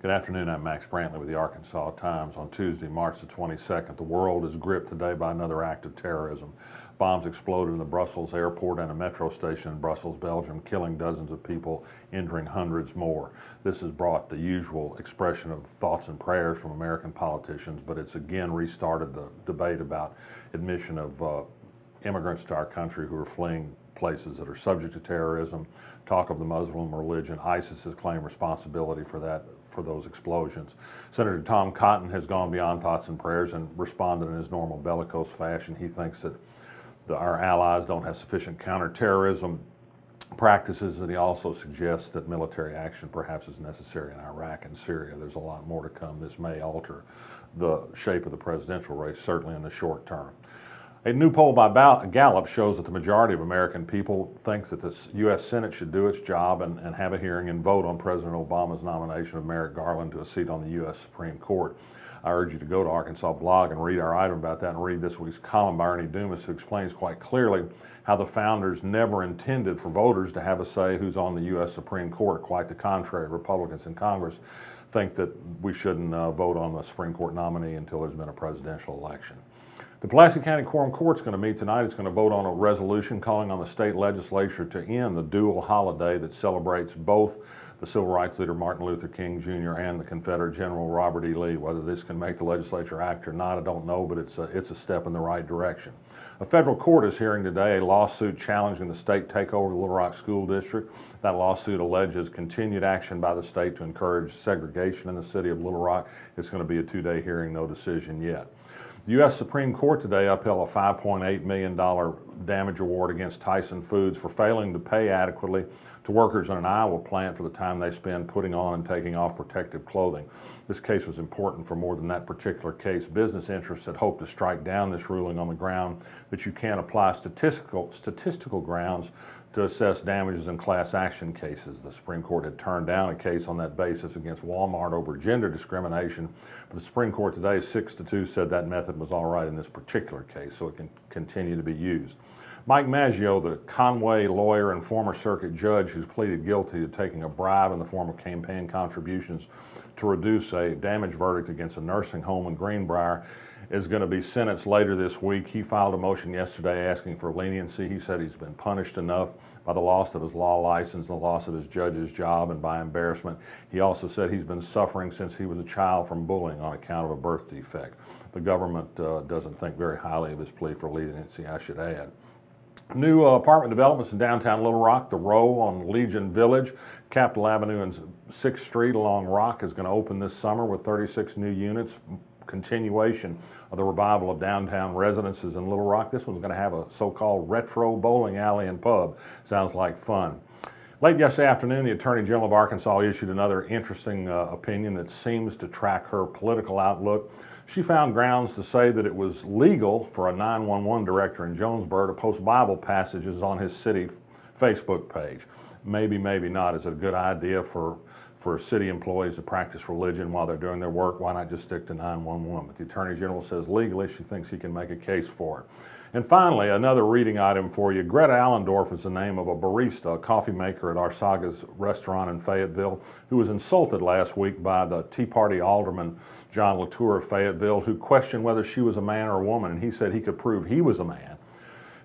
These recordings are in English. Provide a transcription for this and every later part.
Good afternoon, I'm Max Brantley with the Arkansas Times. On Tuesday, March the 22nd, the world is gripped today by another act of terrorism. Bombs exploded in the Brussels airport and a metro station in Brussels, Belgium, killing dozens of people, injuring hundreds more. This has brought the usual expression of thoughts and prayers from American politicians, but it's again restarted the debate about admission of immigrants to our country who are fleeing places that are subject to terrorism, talk of the Muslim religion. ISIS has claimed responsibility for those explosions. Senator Tom Cotton has gone beyond thoughts and prayers and responded in his normal bellicose fashion. He thinks that our allies don't have sufficient counterterrorism practices, and he also suggests that military action perhaps is necessary in Iraq and Syria. There's a lot more to come. This may alter the shape of the presidential race, certainly in the short term. A new poll by Gallup shows that the majority of American people think that the U.S. Senate should do its job and have a hearing and vote on President Obama's nomination of Merrick Garland to a seat on the U.S. Supreme Court. I urge you to go to Arkansas Blog and read our item about that and read this week's column by Ernie Dumas, who explains quite clearly how the founders never intended for voters to have a say who's on the U.S. Supreme Court. Quite the contrary, Republicans in Congress think that we shouldn't vote on the Supreme Court nominee until there's been a presidential election. The Pulaski County Quorum Court is going to meet tonight. It's going to vote on a resolution calling on the state legislature to end the dual holiday that celebrates both the civil rights leader Martin Luther King Jr. and the Confederate General Robert E. Lee. Whether this can make the legislature act or not, I don't know, but it's a step in the right direction. A federal court is hearing today a lawsuit challenging the state takeover of the Little Rock School District. That lawsuit alleges continued action by the state to encourage segregation in the city of Little Rock. It's going to be a two-day hearing, no decision yet. The U.S. Supreme Court today upheld a $5.8 million damage award against Tyson Foods for failing to pay adequately to workers in an Iowa plant for the time they spend putting on and taking off protective clothing. This case was important for more than that particular case. Business interests had hoped to strike down this ruling on the ground that you can't apply statistical grounds to assess damages in class action cases. The Supreme Court had turned down a case on that basis against Walmart over gender discrimination, but the Supreme Court today, 6-2, said that method was all right in this particular case, so it can continue to be used. Mike Mazzeo, the Conway lawyer and former circuit judge who's pleaded guilty to taking a bribe in the form of campaign contributions to reduce a damage verdict against a nursing home in Greenbrier, is going to be sentenced later this week. He filed a motion yesterday asking for leniency. He said he's been punished enough by the loss of his law license, the loss of his judge's job, and by embarrassment. He also said he's been suffering since he was a child from bullying on account of a birth defect. The government doesn't think very highly of his plea for leniency, I should add. New apartment developments in downtown Little Rock. The Row on Legion Village, Capitol Avenue and 6th Street along Rock is going to open this summer with 36 new units. Continuation of the revival of downtown residences in Little Rock. This one's going to have a so-called retro bowling alley and pub. Sounds like fun. Late yesterday afternoon, the Attorney General of Arkansas issued another interesting opinion that seems to track her political outlook. She found grounds to say that it was legal for a 911 director in Jonesboro to post Bible passages on his city Facebook page. Maybe, maybe not. Is it a good idea for city employees to practice religion while they're doing their work? Why not just stick to 911? But the Attorney General says legally she thinks he can make a case for it. And finally, another reading item for you. Greta Allendorf is the name of a barista, a coffee maker at Arsaga's restaurant in Fayetteville, who was insulted last week by the Tea Party alderman John Latour of Fayetteville, who questioned whether she was a man or a woman, and he said he could prove he was a man.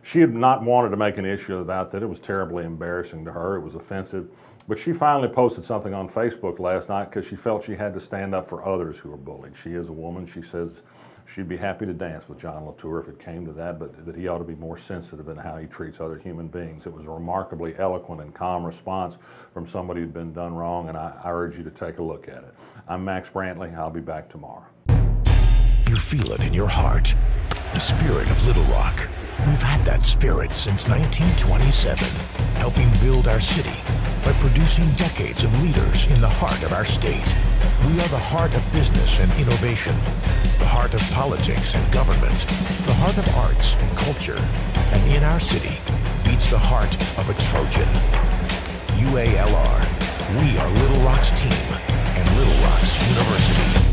She had not wanted to make an issue about that. It was terribly embarrassing to her. It was offensive. But she finally posted something on Facebook last night because she felt she had to stand up for others who are bullied. She is a woman. She says she'd be happy to dance with John Latour if it came to that, but that he ought to be more sensitive in how he treats other human beings. It was a remarkably eloquent and calm response from somebody who'd been done wrong, and I urge you to take a look at it. I'm Max Brantley. I'll be back tomorrow. You feel it in your heart. The spirit of Little Rock. We've had that spirit since 1927, helping build our city by producing decades of leaders in the heart of our state. We are the heart of business and innovation, the heart of politics and government, the heart of arts and culture, and in our city beats the heart of a Trojan. UALR, we are Little Rock's team and Little Rock's University.